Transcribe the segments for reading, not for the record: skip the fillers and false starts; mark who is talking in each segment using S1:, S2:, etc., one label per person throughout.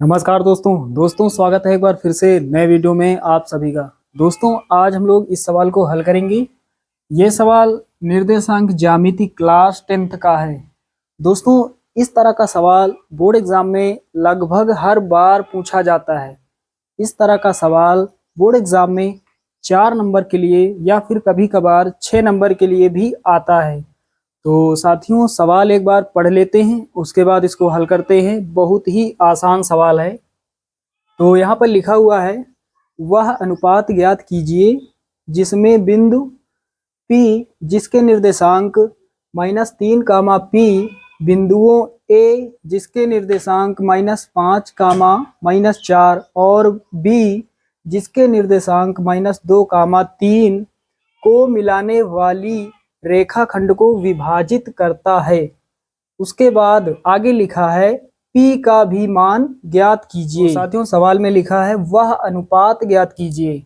S1: नमस्कार दोस्तों स्वागत है एक बार फिर से नए वीडियो में आप सभी का। दोस्तों आज हम लोग इस सवाल को हल करेंगे। ये सवाल निर्देशांक ज्यामिति क्लास 10th का है। दोस्तों इस तरह का सवाल बोर्ड एग्जाम में लगभग हर बार पूछा जाता है। इस तरह का सवाल बोर्ड एग्जाम में 4 नंबर के लिए या फिर कभी कभार 6 नंबर के लिए भी आता है। तो साथियों सवाल एक बार पढ़ लेते हैं, उसके बाद इसको हल करते हैं। बहुत ही आसान सवाल है। तो यहाँ पर लिखा हुआ है, वह अनुपात ज्ञात कीजिए जिसमें बिंदु P जिसके निर्देशांक -3 कामा P बिंदुओं A जिसके निर्देशांक -5 कामा -4 और B जिसके निर्देशांक -2 कामा 3 को मिलाने वाली रेखाखंड को विभाजित करता है। उसके बाद आगे लिखा है P का भी मान ज्ञात कीजिए। तो साथियों सवाल में लिखा है वह अनुपात ज्ञात कीजिए,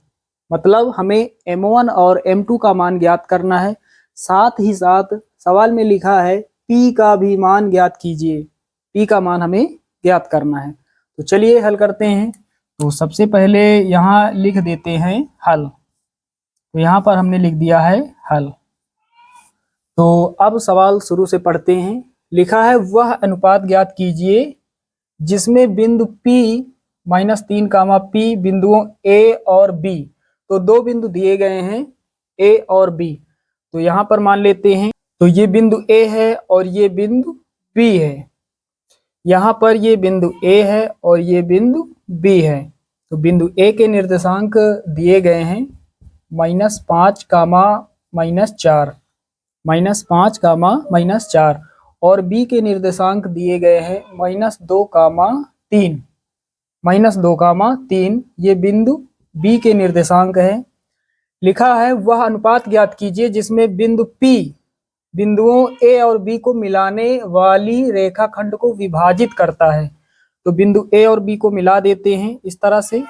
S1: मतलब हमें M1 और M2 का मान ज्ञात करना है। साथ ही साथ सवाल में लिखा है P का भी मान ज्ञात कीजिए। P का मान हमें ज्ञात करना है। तो चलिए हल करते हैं। तो सबसे पहले यहाँ लिख देते हैं हल। तो यहाँ पर हमने लिख दिया है हल। तो अब सवाल शुरू से पढ़ते हैं। लिखा है वह अनुपात ज्ञात कीजिए जिसमें बिंदु P -3 कामा P बिंदुओं A और B, तो दो बिंदु दिए गए हैं A और B। तो यहाँ पर मान लेते हैं, तो ये बिंदु A है और ये बिंदु B है। यहाँ पर ये बिंदु A है और ये बिंदु B है। तो बिंदु A के निर्देशांक दिए गए हैं -5 कामा -4, -5 कामा -4 और B के निर्देशांक दिए गए हैं -2 कामा 3, -2 कामा 3 ये बिंदु B के निर्देशांक है। लिखा है वह अनुपात ज्ञात कीजिए जिसमें बिंदु P बिंदुओं A और B को मिलाने वाली रेखाखंड को विभाजित करता है। तो बिंदु A और B को मिला देते हैं इस तरह से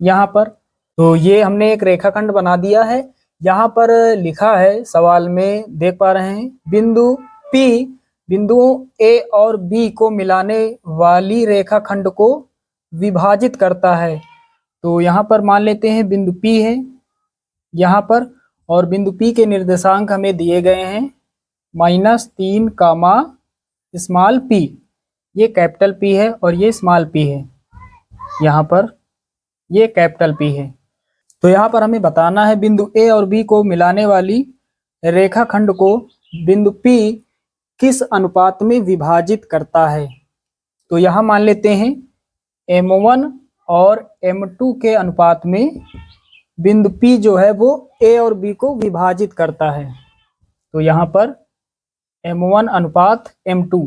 S1: यहाँ पर। तो ये हमने एक रेखाखंड बना दिया है। यहाँ पर लिखा है सवाल में, देख पा रहे हैं, बिंदु P बिंदुओं A और B को मिलाने वाली रेखाखंड को विभाजित करता है। तो यहाँ पर मान लेते हैं बिंदु P है यहाँ पर, और बिंदु P के निर्देशांक हमें दिए गए हैं -3 कामा स्मॉल p। ये कैपिटल P है और ये स्मॉल p है। यहाँ पर ये कैपिटल P है। तो यहाँ पर हमें बताना है बिंदु A और B को मिलाने वाली रेखाखंड को बिंदु P किस अनुपात में विभाजित करता है। तो यहाँ मान लेते हैं M1 और M2 के अनुपात में बिंदु P जो है वो A और B को विभाजित करता है। तो यहाँ पर M1 अनुपात M2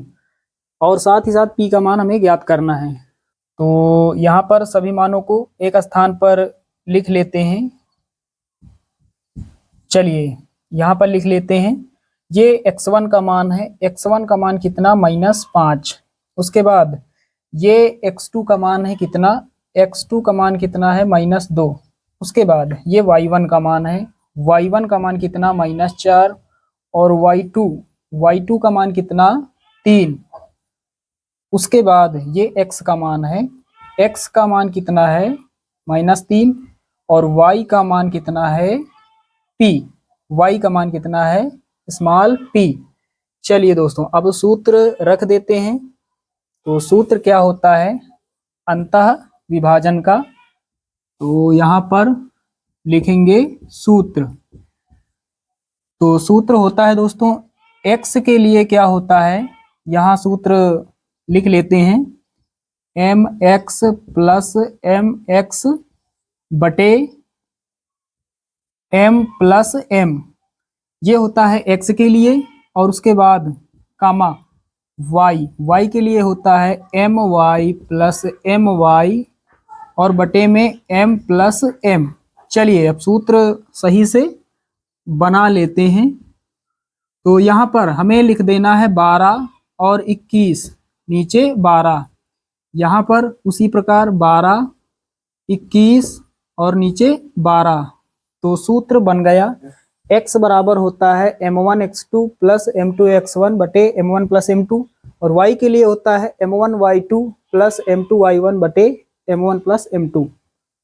S1: और साथ ही साथ P का मान हमें ज्ञात करना है। तो यहाँ पर सभी मानों को एक स्थान पर लिख लेते हैं। चलिए यहाँ पर लिख लेते हैं, ये x1 का मान है। x1 का मान कितना, -5। उसके बाद ये x2 का मान है कितना, x2 का मान कितना है, -2। उसके बाद ये y1 का मान है, y1 का मान कितना, -4 और y2 का मान कितना, 3। उसके बाद ये x का मान है, x का मान कितना है, -3 और y का मान कितना है, p। y का मान कितना है, स्मॉल p। चलिए दोस्तों अब सूत्र रख देते हैं। तो सूत्र क्या होता है अंतः विभाजन का। तो यहाँ पर लिखेंगे सूत्र। तो सूत्र होता है दोस्तों x के लिए क्या होता है, यहाँ सूत्र लिख लेते हैं, mx प्लस mx बटे m प्लस m, ये होता है x के लिए। और उसके बाद कामा y के लिए होता है my प्लस my और बटे में m प्लस m। चलिए अब सूत्र सही से बना लेते हैं। तो यहाँ पर हमें लिख देना है 12 और 21, नीचे 12। यहाँ पर उसी प्रकार 12, 21 और नीचे 12। तो सूत्र बन गया x बराबर होता है m1 x2 plus m2 x1 बटे m1 प्लस m2 और y के लिए होता है m1y2 प्लस m2y1 बटे m1 प्लस m2।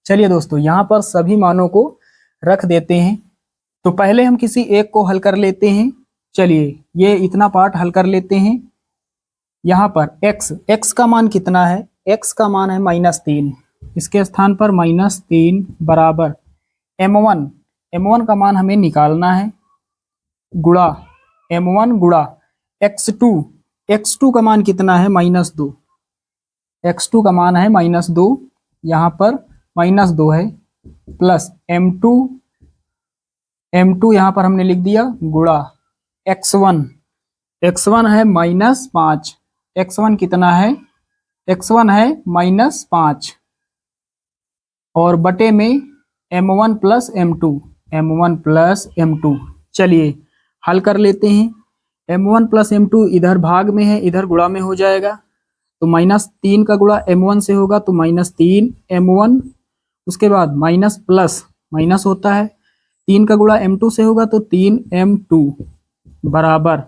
S1: चलिए दोस्तों, यहाँ पर सभी मानों को रख देते हैं। तो पहले हम किसी एक को हल कर लेते हैं। चलिए ये इतना पार्ट हल कर लेते हैं। यहाँ पर x का मान कितना है? x का मान है -3, इसके स्थान पर -3 बराबर m1 का मान हमें निकालना है, गुणा m1 गुणा x2 का मान कितना है? -2, x2 का मान है -2, यहाँ पर -2 है, प्लस m2 यहाँ पर हमने लिख दिया गुणा x1 है -5, x1 कितना है? x1 है -5 और बटे में m1 प्लस m2। चलिए हल कर लेते हैं। m1 प्लस m2 इधर भाग में है, इधर गुणा में हो जाएगा, तो -3 का गुणा m1 से होगा तो -3 m1, उसके बाद माइनस प्लस माइनस होता है, 3 का गुणा m2 से होगा तो 3 m2 बराबर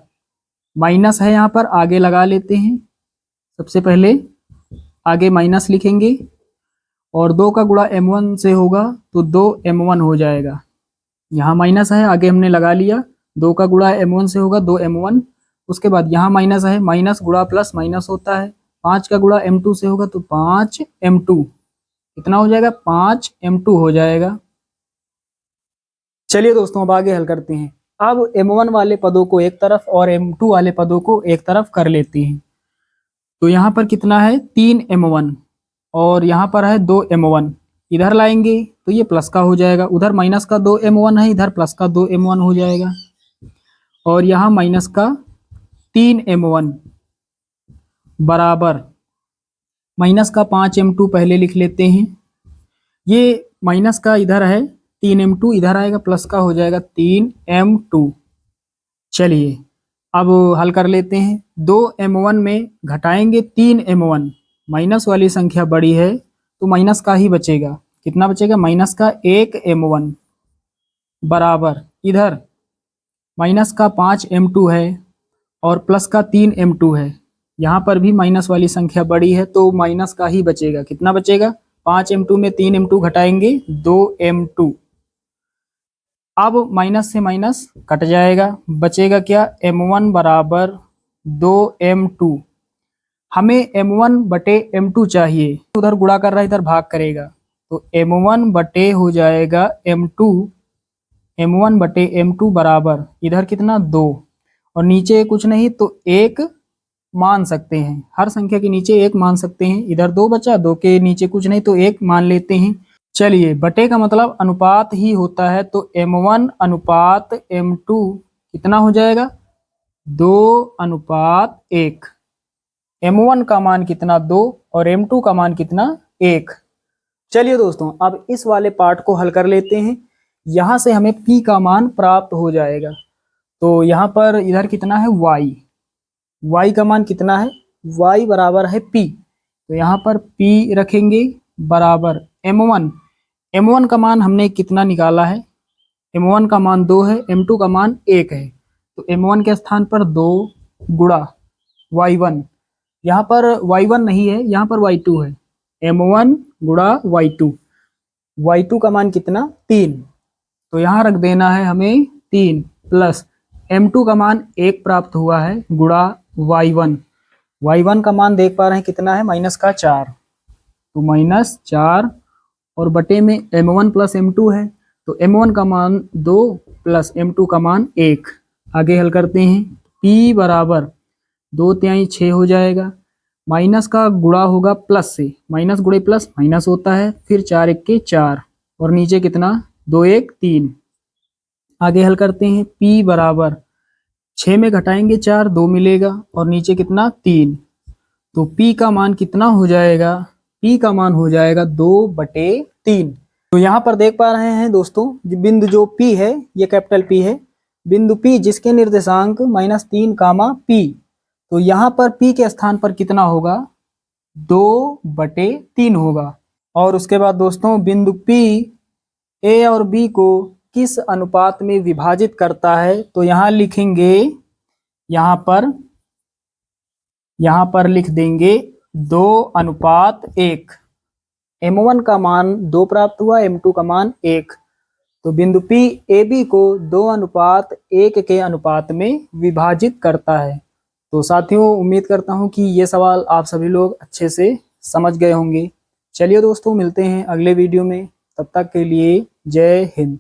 S1: माइनस है, यहाँ पर आगे लगा लेते हैं। सबसे पहले आगे माइनस लिखेंगे और 2 का गुणा m1 से होगा तो 2 m1 हो जाएगा, यहाँ माइनस है आगे हमने लगा लिया, 2 का गुणा m1 से होगा 2 m1, उसके बाद यहाँ माइनस है, माइनस गुणा प्लस माइनस होता है, 5 का गुणा m2 से होगा तो 5 m2, कितना हो जाएगा? 5 m2 हो जाएगा। चलिए दोस्तों अब आगे हल करते हैं। अब m1 वाले पदों को एक तरफ और m2 वाले पदों को एक तरफ कर लेते हैं। तो यहाँ पर कितना है? 3 m1 और यहाँ पर है 2 m1, इधर लाएंगे तो ये प्लस का हो जाएगा, उधर माइनस का 2 m1 है, इधर प्लस का 2 m1 हो जाएगा, और यहाँ माइनस का 3 m1 बराबर माइनस का 5 m2 पहले लिख लेते हैं। ये माइनस का इधर है 3 m2, इधर आएगा प्लस का हो जाएगा 3 m2। चलिए अब हल कर लेते हैं। 2 m1 में घटाएंगे 3 m1, माइनस वाली संख्या बड़ी है तो माइनस का ही बचेगा, कितना बचेगा? माइनस का 1 m1 बराबर इधर माइनस का 5 m2 है और प्लस का 3 m2 है, यहाँ पर भी माइनस वाली संख्या बड़ी है तो माइनस का ही बचेगा, कितना बचेगा? 5 m2 में 3 m2 घटाएंगे 2 m2। अब माइनस से माइनस कट जाएगा, बचेगा क्या? m1 बराबर 2 m2। हमें m1 बटे m2 चाहिए, उधर गुणा कर रहा है इधर भाग करेगा, तो m1 बटे हो जाएगा m1 बटे m2 बराबर इधर कितना? 2, और नीचे कुछ नहीं तो 1 मान सकते हैं, हर संख्या के नीचे 1 मान सकते हैं, इधर 2 बचा, 2 के नीचे कुछ नहीं तो 1 मान लेते हैं। चलिए बटे का मतलब अनुपात ही होता है, तो m1 अनुपात m2 कितना हो जाएगा? 2:1। m1 का मान कितना? 2 और m2 का मान कितना? 1। चलिए दोस्तों अब इस वाले पार्ट को हल कर लेते हैं। यहाँ से हमें p का मान प्राप्त हो जाएगा, तो यहाँ पर इधर कितना है? y का मान कितना है? y बराबर है p, तो यहाँ पर p रखेंगे बराबर m1 का मान हमने कितना निकाला है? m1 का मान 2 है, m2 का मान 1 है, तो m1 के स्थान पर 2 गुणा y1, यहाँ पर y1 नहीं है, यहाँ पर y2 है, m1 गुणा y2 का मान कितना? 3, तो यहाँ रख देना है हमें 3, प्लस m2 का मान 1 प्राप्त हुआ है गुणा y1 का मान देख पा रहे हैं कितना है? माइनस का 4, तो -4 और बटे में m1 प्लस m2 है, तो m1 का मान 2 प्लस m2 का मान 1। आगे हल करते हैं। p बराबर 2 6 हो जाएगा, माइनस का गुणा होगा प्लस से, माइनस गुणे प्लस माइनस होता है, फिर 4 1 के 4 और नीचे कितना? 2 1 3। आगे हल करते हैं। p बराबर 6 में घटाएंगे 4, 2 मिलेगा और नीचे कितना? 3, तो p का मान कितना हो जाएगा? p का मान हो जाएगा 2/3। तो यहाँ पर देख पा रहे हैं दोस्तों, बिंदु जो p है ये कैपिटल P है, बिंदु P जिसके निर्देशांक -3, p, तो यहाँ पर p के स्थान पर कितना होगा? 2/3 होगा। और उसके बाद दोस्तों बिंदु P A और B को किस अनुपात में विभाजित करता है? तो यहाँ लिखेंगे, यहाँ पर यहाँ पर लिख देंगे 2:1। M1 का मान 2 प्राप्त हुआ, M2 का मान 1। तो बिंदु P AB को 2:1 के अनुपात में विभाजित करता है। तो साथियों, उम्मीद करता हूँ कि ये सवाल आप सभी लोग अच्छे से समझ गए होंगे। चलिए दोस्तों, मिलते हैं अगले वीडियो में। तब तक के लिए जय हिंद।